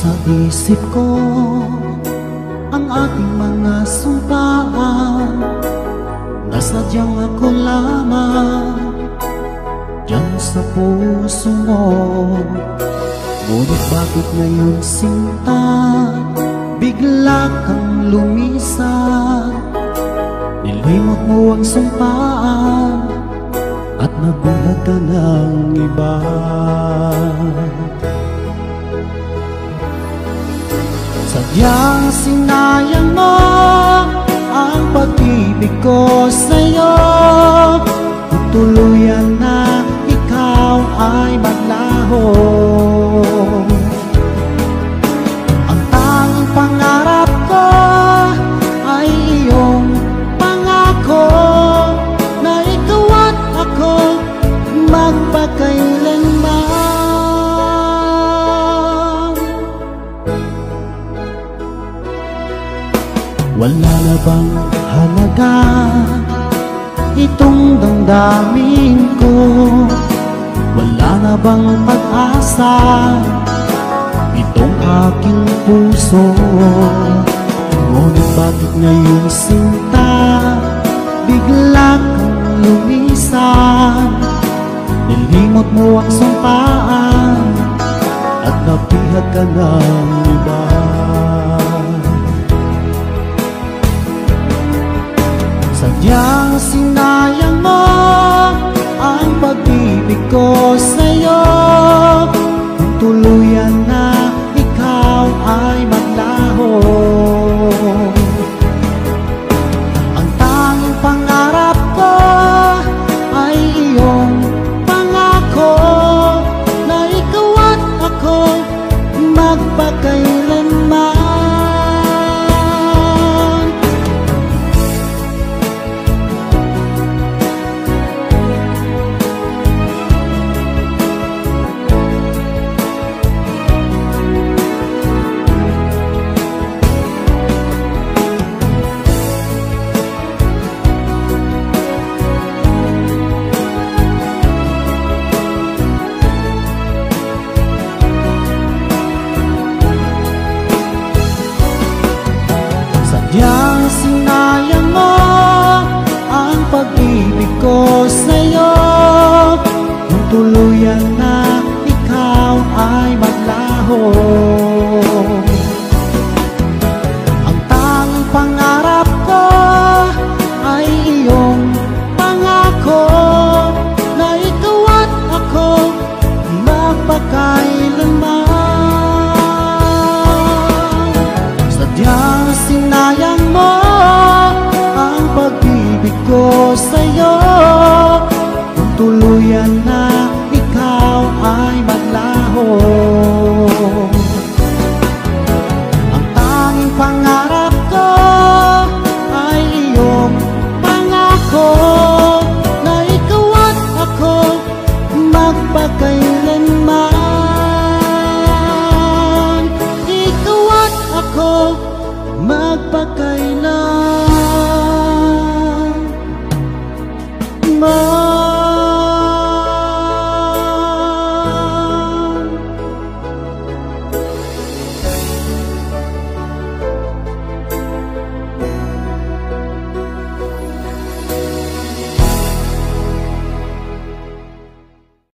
Sa isip ko ang ating mga sumpaan, nasadyang ako lamang diyan sa puso mo. Ngunit bakit ngayon sinta, bigla kang lumisan? Nilimot mo ang sumpaan at nabuhat ka ng iba. Sadyang sinayang mo ang pag-ibig ko sa'yo, kung tuluyan na ikaw ay maglaho. Ang tanging pangarap ko ay iyong pangako, na ikaw at ako magpakailanman. Wala na bang halaga itong damdamin ko? Wala na bang pag-asa itong aking puso? Ngunit bakit ngayon sinta, bigla kang lumisan? Nilimot mo ang sumpaan at napihag ka ng iba. Sadyang sinayang mo ang pag-ibig ko sa'yo, kung tuluyan na ikaw ay maglaho. Ang tanging pangarap ko ay iyong pangako, na ikaw at ako magpakailanman. Sadyang sinayang mo ang pag-ibig ko sa'yo, kung tuluyan na ikaw ay maglaho. Ang tanging pangarap ko ay iyong pangako, na ikaw at ako magpakailanman. Sadyang sinayang mo ang pag-ibig ko sa'yo, kung tuluyan na ikaw ay maglaho. Ang tanging pangarap ko ay iyong pangako, na ikaw at ako magpakailanman. Ikaw at ako magpakailanman.